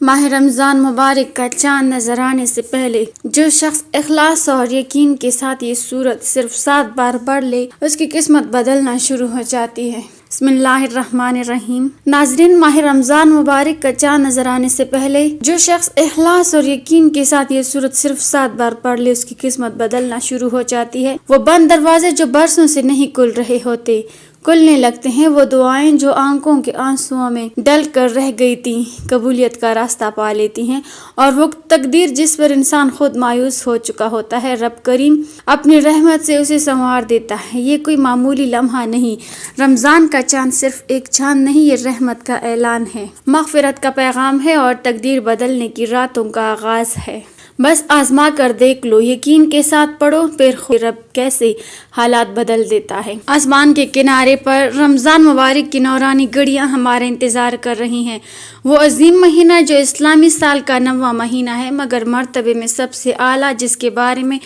ماہ رمضان مبارک کا چاند نظر آنے سے پہلے جو شخص اخلاص اور یقین کے ساتھ یہ سورت صرف 7 بار پڑھ لے اس کی قسمت بدلنا شروع ہو جاتی ہے۔ بسم اللہ الرحمن الرحیم۔ ناظرین، ماہ رمضان مبارک کا چاند نظر آنے سے پہلے جو شخص اخلاص اور یقین کے ساتھ یہ سورت صرف 7 بار پڑھ لے اس کی قسمت بدلنا شروع ہو جاتی ہے۔ وہ بند دروازے جو برسوں سے نہیں کھل رہے ہوتے کھلنے لگتے ہیں، وہ دعائیں جو آنکھوں کے آنسوؤں میں ڈل کر رہ گئی تھیں قبولیت کا راستہ پا لیتی ہیں، اور وہ تقدیر جس پر انسان خود مایوس ہو چکا ہوتا ہے رب کریم اپنی رحمت سے اسے سنوار دیتا ہے۔ یہ کوئی معمولی لمحہ نہیں، رمضان کا چاند صرف ایک چاند نہیں، یہ رحمت کا اعلان ہے، مغفرت کا پیغام ہے اور تقدیر بدلنے کی راتوں کا آغاز ہے۔ بس آزما کر دیکھ لو، یقین کے ساتھ پڑھو، پھر خود رب کیسے حالات بدل دیتا ہے۔ آسمان کے کنارے پر رمضان مبارک کی نورانی گھڑیاں ہمارا انتظار کر رہی ہیں، وہ عظیم مہینہ جو اسلامی سال کا 9واں مہینہ ہے، مگر مرتبے میں سب سے اعلیٰ، جس کے بارے میں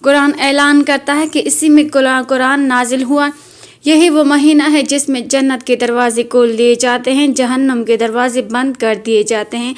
قرآن اعلان کرتا ہے کہ اسی میں قرآن نازل ہوا۔ یہی وہ مہینہ ہے جس میں جنت کے دروازے کھول دیے جاتے ہیں، جہنم کے دروازے بند کر دیے جاتے ہیں،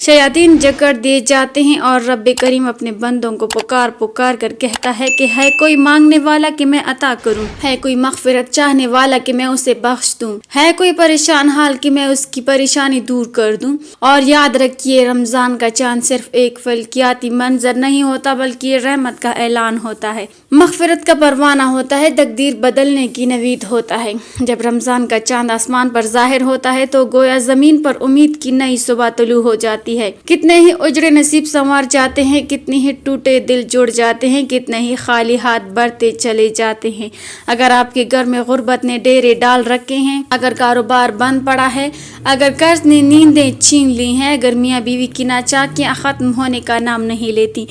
شیاطین جکڑ دیے جاتے ہیں، اور رب کریم اپنے بندوں کو پکار کر کہتا ہے کہ ہے کوئی مانگنے والا کہ میں عطا کروں، ہے کوئی مغفرت چاہنے والا کہ میں اسے بخش دوں، ہے کوئی پریشان حال کہ میں اس کی پریشانی دور کر دوں۔ اور یاد رکھیے، رمضان کا چاند صرف ایک فلکیاتی منظر نہیں ہوتا، بلکہ یہ رحمت کا اعلان ہوتا ہے، مغفرت کا پروانہ ہوتا ہے، تقدیر بدلنے کی نوید ہوتا ہے۔ جب رمضان کا چاند آسمان پر ظاہر ہوتا ہے تو گویا زمین پر امید کی نئی صبح طلوع ہو جاتی ہے۔ کتنے ہی اجڑے نصیب سنوار جاتے ہیں، کتنے ہی ٹوٹے دل جڑ جاتے ہیں، کتنے ہی خالی ہاتھ بڑھتے چلے جاتے ہیں۔ اگر آپ کے گھر میں غربت نے ڈیرے ڈال رکھے ہیں، اگر کاروبار بند پڑا ہے، اگر قرض نے نیندیں چھین لی ہیں، اگر میاں بیوی کی ناچاکیاں ختم ہونے کا نام نہیں لیتی،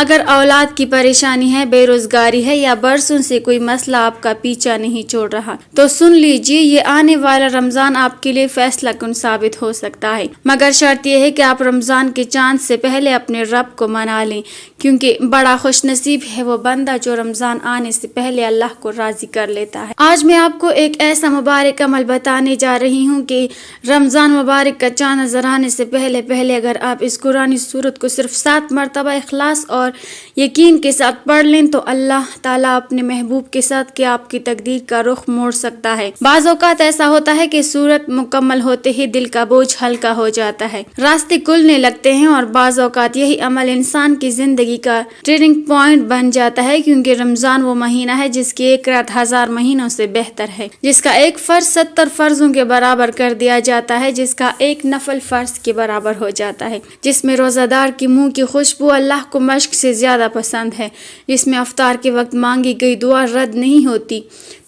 اگر اولاد کی پریشانی ہے، بے روزگاری ہے، یا برسوں سے کوئی مسئلہ آپ کا پیچھا نہیں چھوڑ رہا، تو سن لیجیے، یہ آنے والا رمضان آپ کے لیے فیصلہ کن ثابت ہو سکتا ہے، مگر شرط یہ ہے کہ آپ رمضان کے چاند سے پہلے اپنے رب کو منا لیں، کیونکہ بڑا خوش نصیب ہے وہ بندہ جو رمضان آنے سے پہلے اللہ کو راضی کر لیتا ہے۔ آج میں آپ کو ایک ایسا مبارک عمل بتانے جا رہی ہوں کہ رمضان مبارک کا چاند نظر آنے سے پہلے اگر آپ اس قرآنی سورت کو صرف 7 مرتبہ اخلاص اور یقین کے ساتھ پڑھ لیں تو اللہ تعالیٰ اپنے محبوب کے ساتھ کہ آپ کی تقدیر کا رخ موڑ سکتا ہے۔ بعض اوقات ایسا ہوتا ہے کہ سورت مکمل ہوتے ہی دل کا بوجھ ہلکا ہو جاتا ہے، راستے کھلنے لگتے ہیں، اور بعض اوقات یہی عمل انسان کی زندگی کا ٹرننگ پوائنٹ بن جاتا ہے، کیونکہ رمضان وہ مہینہ ہے جس کی ایک رات 1000 مہینوں سے بہتر ہے، جس کا ایک فرض 70 فرضوں کے برابر کر دیا جاتا ہے، جس کا ایک نفل فرض کے برابر ہو جاتا ہے، جس میں روزہ دار کی منہ کی خوشبو اللہ کو مشک سے زیادہ پسند ہے، جس میں افطار کے وقت مانگی گئی دعا رد نہیں ہوتی۔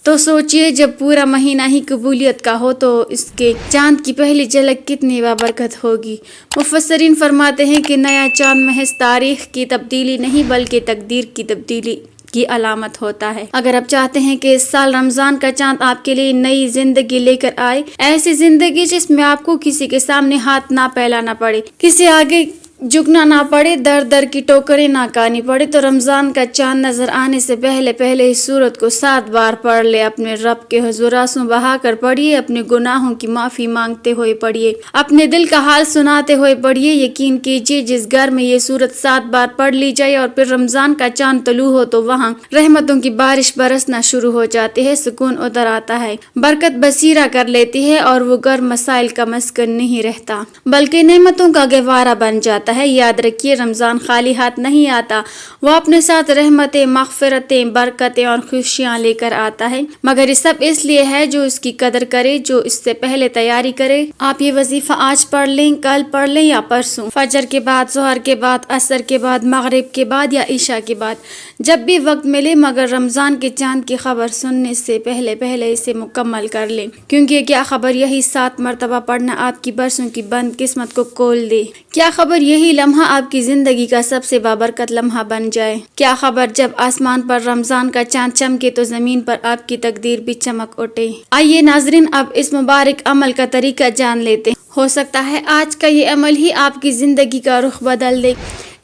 تو سوچئے، جب پورا مہینہ ہی قبولیت کا ہو تو اس کے چاند کی پہلی جھلک کتنی بابرکت ہوگی۔ مفسرین فرماتے ہیں کہ نیا چاند محض تاریخ کی تبدیلی نہیں بلکہ تقدیر کی تبدیلی کی علامت ہوتا ہے۔ اگر آپ چاہتے ہیں کہ اس سال رمضان کا چاند آپ کے لیے نئی زندگی لے کر آئے، ایسی زندگی جس میں آپ کو کسی کے سامنے ہاتھ نہ پھیلانا پڑے، کسی آگے جھکنا نہ پڑے، در در کی ٹوکریں نہ کھانی پڑے، تو رمضان کا چاند نظر آنے سے پہلے اس سورت کو 7 بار پڑھ لے، اپنے رب کے حضور آنسو بہا کر پڑھیے، اپنے گناہوں کی معافی مانگتے ہوئے پڑھیے، اپنے دل کا حال سناتے ہوئے پڑھیے۔ یقین کیجیے، جس گھر میں یہ سورت 7 بار پڑھ لی جائے اور پھر رمضان کا چاند طلوع ہو تو وہاں رحمتوں کی بارش برسنا شروع ہو جاتی ہے، سکون اتر آتا ہے، برکت بسیرا کر لیتی ہے، اور وہ گھر مسائل کا مسکن نہیں رہتا بلکہ نعمتوں کا گہوارہ بن جاتا ہے۔ یاد رکھیے، رمضان خالی ہاتھ نہیں آتا، وہ اپنے ساتھ رحمتیں، مغفرتیں، برکتیں اور خوشیاں لے کر آتا ہے، مگر یہ سب اس لیے ہے جو اس کی قدر کرے، جو اس سے پہلے تیاری کرے۔ آپ یہ وظیفہ آج پڑھ لیں، کل پڑھ لیں یا پرسوں، فجر کے بعد، ظہر کے بعد، عصر کے بعد، مغرب کے بعد یا عشاء کے بعد، جب بھی وقت ملے، مگر رمضان کے چاند کی خبر سننے سے پہلے اسے مکمل کر لیں، کیونکہ کیا خبر یہی 7 مرتبہ پڑھنا آپ کی برسوں کی بند قسمت کو کھول دے، کیا خبر یہی لمحہ آپ کی زندگی کا سب سے بابرکت لمحہ بن جائے، کیا خبر جب آسمان پر رمضان کا چاند چمکے تو زمین پر آپ کی تقدیر بھی چمک اٹھے۔ آئیے ناظرین، اب اس مبارک عمل کا طریقہ جان لیتے ہیں، ہو سکتا ہے آج کا یہ عمل ہی آپ کی زندگی کا رخ بدل دے،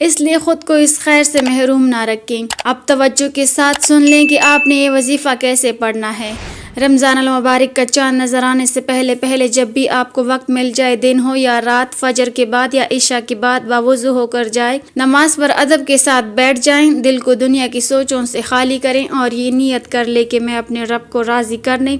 اس لیے خود کو اس خیر سے محروم نہ رکھیں۔ اب توجہ کے ساتھ سن لیں کہ آپ نے یہ وظیفہ کیسے پڑھنا ہے۔ رمضان المبارک کا چاند نظر آنے سے پہلے پہلے جب بھی آپ کو وقت مل جائے، دن ہو یا رات، فجر کے بعد یا عشاء کے بعد، باوضو ہو کر جائے، نماز پر ادب کے ساتھ بیٹھ جائیں، دل کو دنیا کی سوچوں سے خالی کریں اور یہ نیت کر لیں کہ میں اپنے رب کو راضی کرنے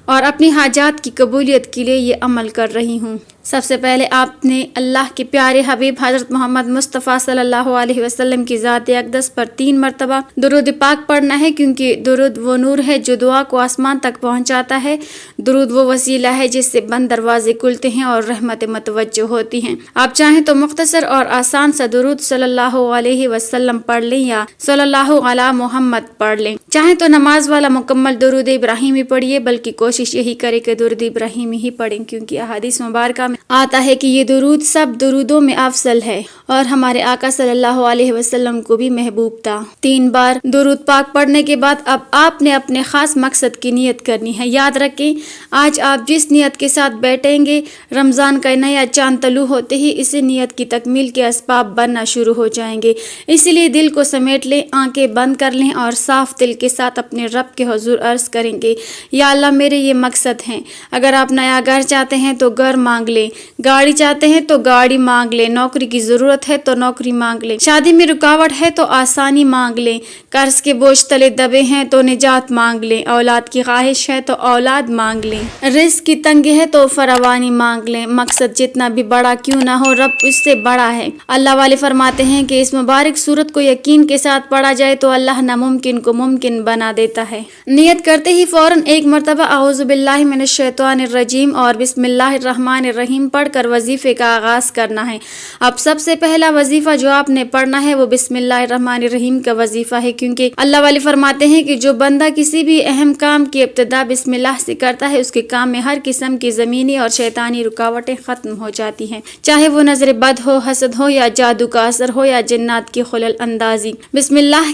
اور اپنی حاجات کی قبولیت کے لیے یہ عمل کر رہی ہوں۔ سب سے پہلے آپ نے اللہ کے پیارے حبیب حضرت محمد مصطفیٰ صلی اللہ علیہ وسلم کی ذات اقدس پر 3 مرتبہ درود پاک پڑھنا ہے، کیونکہ درود وہ نور ہے جو دعا کو آسمان تک پہنچاتا ہے۔ درود وہ وسیلہ ہے جس سے بند دروازے کھلتے ہیں اور رحمت متوجہ ہوتی ہیں۔ آپ چاہیں تو مختصر اور آسان سا درود صلی اللہ علیہ وسلم پڑھ لیں یا صلی اللہ علی محمد پڑھ لیں۔ چاہیں تو نماز والا مکمل درود ابراہیمی پڑھیے، بلکہ کوشش یہی کرے کہ درود ابراہیمی ہی پڑھیں، کیونکہ احادیث مبارکہ میں آتا ہے کہ یہ درود سب درودوں میں افضل ہے اور ہمارے آقا صلی اللہ علیہ وسلم کو بھی محبوب تھا۔ 3 بار درود پاک پڑھنے کے بعد اب آپ نے اپنے خاص مقصد کی نیت کرنی ہے۔ یاد رکھیں، آج آپ جس نیت کے ساتھ بیٹھیں گے، رمضان کا نیا چاند طلوع ہوتے ہی اسی نیت کی تکمیل کے اسباب بننا شروع ہو جائیں گے۔ اسی لیے دل کو سمیٹ لیں، آنکھیں بند کر لیں اور صاف دل کے ساتھ اپنے رب کے حضور عرض کریں گے، یا اللہ میرے یہ مقصد ہیں۔ اگر آپ نیا گھر چاہتے ہیں تو گھر مانگ لیں، گاڑی چاہتے ہیں تو گاڑی مانگ لیں، نوکری کی ضرورت ہے تو نوکری مانگ لیں، شادی میں رکاوٹ ہے تو آسانی مانگ لیں، قرض کے بوجھ تلے دبے ہیں تو نجات مانگ لیں، اولاد کی خواہش ہے تو اولاد مانگ لیں، رزق کی تنگی ہے تو فراوانی مانگ لیں۔ مقصد جتنا بھی بڑا کیوں نہ ہو، رب اس سے بڑا ہے۔ اللہ والے فرماتے ہیں کہ اس مبارک سورت کو یقین کے ساتھ پڑھا جائے تو اللہ ناممکن کو ممکن بنا دیتا ہے۔ نیت کرتے ہی فوراً 1 مرتبہ اعوذ باللہ من الشیطان الرجیم اور بسم اللہ الرحمن الرحیم پڑھ کر وظیفے کا آغاز کرنا ہے۔ اب سب سے پہلا وظیفہ جو آپ نے پڑھنا ہے وہ بسم اللہ الرحمن الرحیم کا وظیفہ ہے، کیونکہ اللہ والے فرماتے ہیں کہ جو بندہ کسی بھی اہم کام کی ابتدا بسم اللہ سے کرتا ہے، اس کے کام میں ہر قسم کی زمینی اور شیطانی رکاوٹیں ختم ہو جاتی ہیں، چاہے وہ نظر بد ہو، حسد ہو یا جادو کا اثر ہو یا جنات کی خلل اندازی۔ بسم اللہ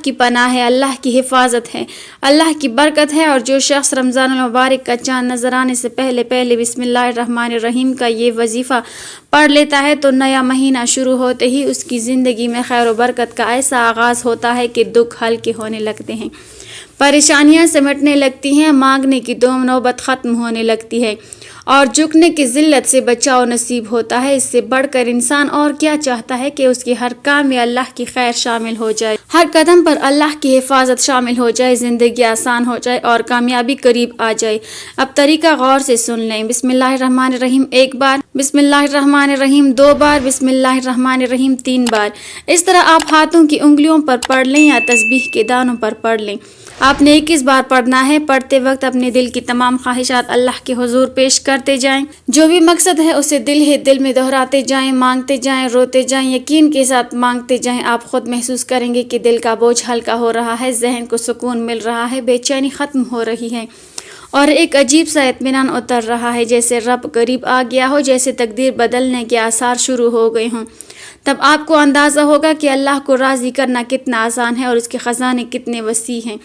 کی پناہ ہے، اللہ کی حفاظت ہے، اللہ کی برکت ہے، اور جو شخص رمضان المبارک کا چاند نظر آنے سے پہلے پہلے بسم اللہ الرحمن الرحیم کا یہ وظیفہ پڑھ لیتا ہے تو نیا مہینہ شروع ہوتے ہی اس کی زندگی میں خیر و برکت کا ایسا آغاز ہوتا ہے کہ دکھ ہلکے ہونے لگتے ہیں، پریشانیاں سمٹنے لگتی ہیں، مانگنے کی دوم نوبت ختم ہونے لگتی ہے اور جھکنے کی ذلت سے بچاؤ نصیب ہوتا ہے۔ اس سے بڑھ کر انسان اور کیا چاہتا ہے کہ اس کے ہر کام میں اللہ کی خیر شامل ہو جائے، ہر قدم پر اللہ کی حفاظت شامل ہو جائے، زندگی آسان ہو جائے اور کامیابی قریب آ جائے۔ اب طریقہ غور سے سن لیں۔ بسم اللہ الرحمن الرحیم 1 بار، بسم اللہ الرحمن الرحیم 2 بار، بسم اللہ الرحمن الرحیم 3 بار۔ اس طرح آپ ہاتھوں کی انگلیوں پر پڑھ لیں یا تسبیح کے دانوں پر پڑھ لیں۔ آپ نے 21 بار پڑھنا ہے۔ پڑھتے وقت اپنے دل کی تمام خواہشات اللہ کے حضور پیش کرتے جائیں، جو بھی مقصد ہے اسے دل ہی دل میں دہراتے جائیں، مانگتے جائیں، روتے جائیں، یقین کے ساتھ مانگتے جائیں۔ آپ خود محسوس کریں گے کہ دل کا بوجھ ہلکا ہو رہا ہے، ذہن کو سکون مل رہا ہے، بے چینی ختم ہو رہی ہے اور ایک عجیب سا اطمینان اتر رہا ہے، جیسے رب قریب آ گیا ہو، جیسے تقدیر بدلنے کے آثار شروع ہو گئے ہوں۔ تب آپ کو اندازہ ہوگا کہ اللہ کو راضی کرنا کتنا آسان ہے اور اس کے خزانے کتنے وسیع ہیں۔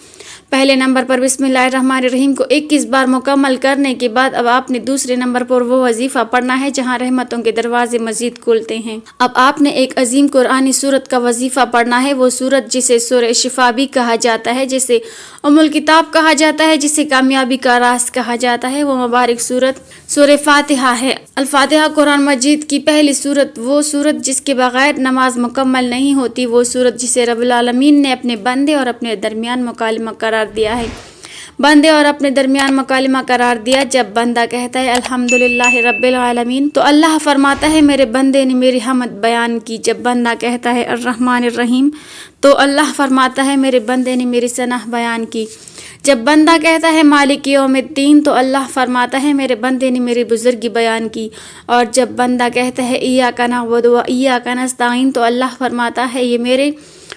پہلے نمبر پر بسم اللہ الرحمن الرحیم کو 21 بار مکمل کرنے کے بعد اب آپ نے دوسرے نمبر پر وہ وظیفہ پڑھنا ہے جہاں رحمتوں کے دروازے مزید کھلتے ہیں۔ اب آپ نے ایک عظیم قرآنی سورت کا وظیفہ پڑھنا ہے، وہ سورت جسے سورہ شفا بھی کہا جاتا ہے، جسے ام الکتاب کہا جاتا ہے، جسے کامیابی کا راز کہا جاتا ہے، وہ مبارک سورت سورہ فاتحہ ہے۔ الفاتحہ قرآن مجید کی پہلی سورت، وہ سورت جس کے بغیر نماز مکمل نہیں ہوتی، وہ سورت جسے رب العالمین نے اپنے بندے اور اپنے درمیان مکالمہ قرار دیا ہے۔ بندے اور اپنے درمیان مکالمہ قرار دیا۔ جب بندہ کہتا ہے الحمدللہ رب العالمین تو اللہ فرماتا ہے میرے بندے نے میری حمد بیان کی۔ جب بندہ کہتا ہے الرحمن الرحیم تو اللہ فرماتا ہے میرے بندے نے میری ثنا بیان کی۔ جب بندہ کہتا ہے مالک یوم الدین تو اللہ فرماتا ہے میرے بندے نے میری بزرگی بیان کی۔ اور جب بندہ کہتا ہے ایاک نعبد و ایاک نستعین تو اللہ فرماتا ہے یہ میرے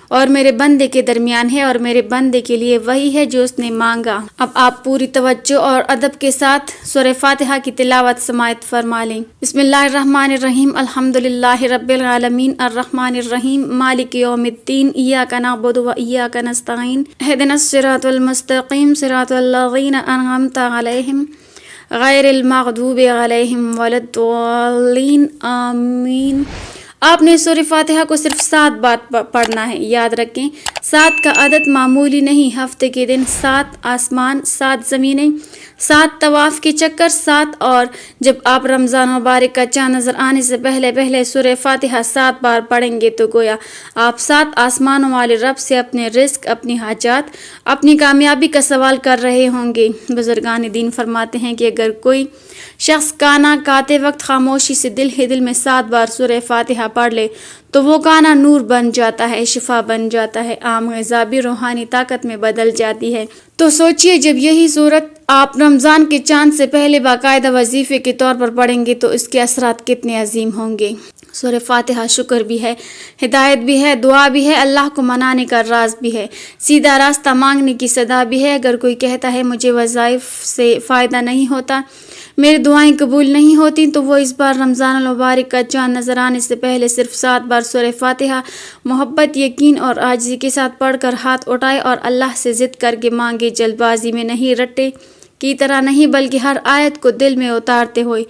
اور میرے بندے کے درمیان ہے اور میرے بندے کے لیے وہی ہے جو اس نے مانگا۔ اب آپ پوری توجہ اور ادب کے ساتھ سورہ فاتحہ کی تلاوت سماعت فرما لیں۔ بسم اللہ الرحمن الرحیم الحمدللہ رب العالمین الرحمن الرحیم مالک یوم الدین ایاک نعبد و ایاک نستعین اہدنا الصراط المستقیم صراط الذین انعمت علیہم غیر المغضوب علیہم ولا الضالین آمین۔ آپ نے سورہ فاتحہ کو صرف 7 بار پڑھنا ہے۔ یاد رکھیں 7 کا عدد معمولی نہیں، ہفتے کے دن 7 آسمان، 7 زمینیں، 7 طواف کے چکر، 7 اور جب آپ رمضان مبارک کا چاند نظر آنے سے پہلے سورہ فاتحہ 7 بار پڑھیں گے تو گویا آپ 7 آسمانوں والے رب سے اپنے رزق، اپنی حاجات، اپنی کامیابی کا سوال کر رہے ہوں گے۔ بزرگان دین فرماتے ہیں کہ اگر کوئی شخص کانا کھاتے وقت خاموشی سے دل ہی دل میں 7 بار سورہ فاتحہ پڑھ لے تو وہ کانا نور بن جاتا ہے، شفا بن جاتا ہے، عام غذا بھی روحانی طاقت میں بدل جاتی ہے۔ تو سوچئے جب یہی صورت آپ رمضان کے چاند سے پہلے باقاعدہ وظیفے کے طور پر پڑھیں گے تو اس کے اثرات کتنے عظیم ہوں گے۔ سورہ فاتحہ شکر بھی ہے، ہدایت بھی ہے، دعا بھی ہے، اللہ کو منانے کا راز بھی ہے، سیدھا راستہ مانگنے کی صدا بھی ہے۔ اگر کوئی کہتا ہے مجھے وظائف سے فائدہ نہیں ہوتا، میری دعائیں قبول نہیں ہوتی، تو وہ اس بار رمضان المبارک کا چاند نظر آنے سے پہلے صرف 7 بار سورہ فاتحہ محبت، یقین اور عاجزی کے ساتھ پڑھ کر ہاتھ اٹھائے اور اللہ سے ضد کر کے مانگے، جلد بازی میں نہیں، رٹے کی طرح نہیں، بلکہ ہر آیت کو دل میں اتارتے ہوئے،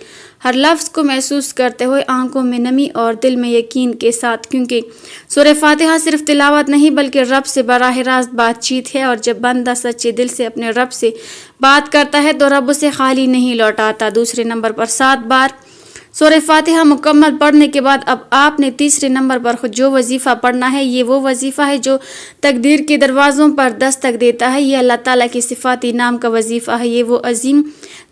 ہر لفظ کو محسوس کرتے ہوئے، آنکھوں میں نمی اور دل میں یقین کے ساتھ، کیونکہ سورہ فاتحہ صرف تلاوت نہیں بلکہ رب سے براہ راست بات چیت ہے، اور جب بندہ سچے دل سے اپنے رب سے بات کرتا ہے تو رب اسے خالی نہیں لوٹاتا۔ دوسرے نمبر پر 7 بار سورہ فاتحہ مکمل پڑھنے کے بعد اب آپ نے تیسرے نمبر پر جو وظیفہ پڑھنا ہے، یہ وہ وظیفہ ہے جو تقدیر کے دروازوں پر دستک دیتا ہے۔ یہ اللہ تعالیٰ کے صفاتی نام کا وظیفہ ہے۔ یہ وہ عظیم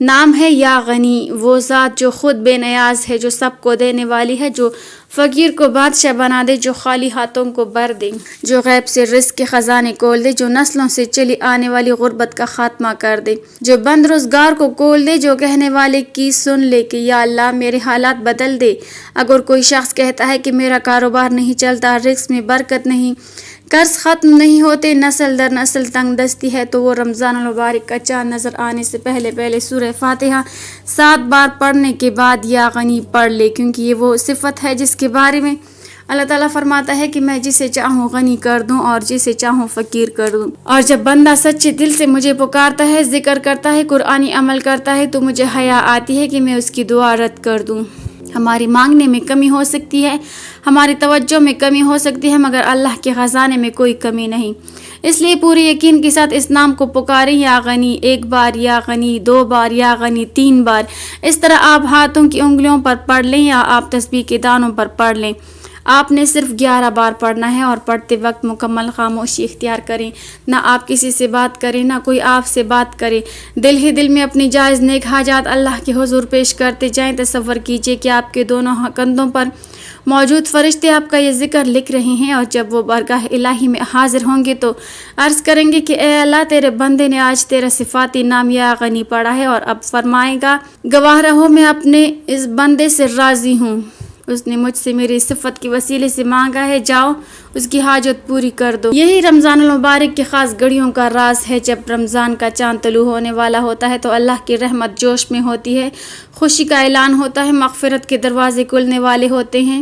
نام ہے یا غنی، وہ ذات جو خود بے نیاز ہے، جو سب کو دینے والی ہے، جو فقیر کو بادشاہ بنا دے، جو خالی ہاتھوں کو بھر دے، جو غیب سے رزق کے خزانے کھول دے، جو نسلوں سے چلی آنے والی غربت کا خاتمہ کر دے، جو بند روزگار کو کھول دے، جو کہنے والے کی سن لے کہ یا اللہ میرے حالات بدل دے۔ اگر کوئی شخص کہتا ہے کہ میرا کاروبار نہیں چلتا، رزق میں برکت نہیں، قرض ختم نہیں ہوتے، نسل در نسل تنگ دستی ہے، تو وہ رمضان المبارک کا چاند نظر آنے سے پہلے سورہ فاتحہ 7 بار پڑھنے کے بعد یا غنی پڑھ لے، کیونکہ یہ وہ صفت ہے جس کے بارے میں اللہ تعالیٰ فرماتا ہے کہ میں جسے چاہوں غنی کر دوں اور جسے چاہوں فقیر کر دوں۔ اور جب بندہ سچے دل سے مجھے پکارتا ہے، ذکر کرتا ہے، قرآنی عمل کرتا ہے، تو مجھے حیا آتی ہے کہ میں اس کی دعا رد کر دوں۔ ہماری مانگنے میں کمی ہو سکتی ہے، ہماری توجہ میں کمی ہو سکتی ہے، مگر اللہ کے خزانے میں کوئی کمی نہیں۔ اس لیے پورے یقین کے ساتھ اس نام کو پکاریں، یا غنی 1 بار، یا غنی 2 بار، یا غنی 3 بار۔ اس طرح آپ ہاتھوں کی انگلیوں پر پڑھ لیں یا آپ تسبیح کے دانوں پر پڑھ لیں۔ آپ نے صرف 11 بار پڑھنا ہے، اور پڑھتے وقت مکمل خاموشی اختیار کریں، نہ آپ کسی سے بات کریں، نہ کوئی آپ سے بات کرے، دل ہی دل میں اپنی جائز نیک حاجات اللہ کے حضور پیش کرتے جائیں۔ تصور کیجئے کہ آپ کے دونوں کندھوں پر موجود فرشتے آپ کا یہ ذکر لکھ رہے ہیں، اور جب وہ بارگاہ الہی میں حاضر ہوں گے تو عرض کریں گے کہ اے اللہ، تیرے بندے نے آج تیرا صفاتی نام یا غنی پڑھا ہے، اور اب فرمائے گا گواہ رہو میں اپنے اس بندے سے راضی ہوں، اس نے مجھ سے میری صفت کے وسیلے سے مانگا ہے، جاؤ اس کی حاجت پوری کر دو۔ یہی رمضان المبارک کے خاص گھڑیوں کا راز ہے۔ جب رمضان کا چاند طلوع ہونے والا ہوتا ہے تو اللہ کی رحمت جوش میں ہوتی ہے، خوشی کا اعلان ہوتا ہے، مغفرت کے دروازے کھلنے والے ہوتے ہیں۔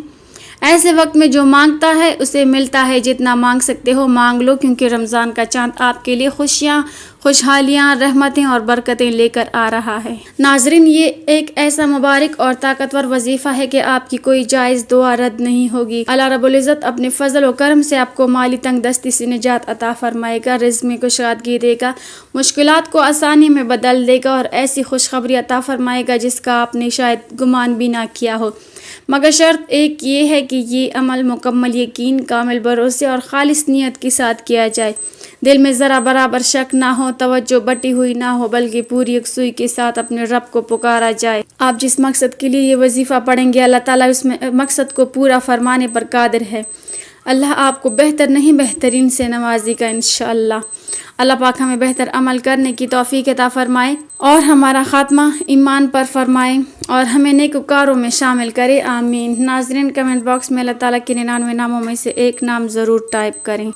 ایسے وقت میں جو مانگتا ہے اسے ملتا ہے، جتنا مانگ سکتے ہو مانگ لو، کیونکہ رمضان کا چاند آپ کے لیے خوشیاں، خوشحالیاں، رحمتیں اور برکتیں لے کر آ رہا ہے۔ ناظرین، یہ ایک ایسا مبارک اور طاقتور وظیفہ ہے کہ آپ کی کوئی جائز دعا رد نہیں ہوگی۔ اللہ رب العزت اپنے فضل و کرم سے آپ کو مالی تنگ دستی سے نجات عطا فرمائے گا، رزق میں کشادگی دے گا، مشکلات کو آسانی میں بدل دے گا، اور ایسی خوشخبری عطا فرمائے گا جس کا آپ نے شاید گمان بھی نہ کیا ہو۔ مگر شرط ایک یہ ہے کہ یہ عمل مکمل یقین، کامل بھروسے اور خالص نیت کے ساتھ کیا جائے، دل میں ذرا برابر شک نہ ہو، توجہ بٹی ہوئی نہ ہو، بلکہ پوری یکسوئی کے ساتھ اپنے رب کو پکارا جائے۔ آپ جس مقصد کے لیے یہ وظیفہ پڑھیں گے، اللہ تعالیٰ اس مقصد کو پورا فرمانے پر قادر ہے۔ اللہ آپ کو بہتر نہیں بہترین سے نوازے گا انشاءاللہ۔ اللہ پاک ہمیں بہتر عمل کرنے کی توفیق عطا فرمائے، اور ہمارا خاتمہ ایمان پر فرمائے، اور ہمیں نیکوکاروں میں شامل کرے، آمین۔ ناظرین، کمنٹ باکس میں اللہ تعالیٰ کے 99 ناموں میں سے ایک نام ضرور ٹائپ کریں۔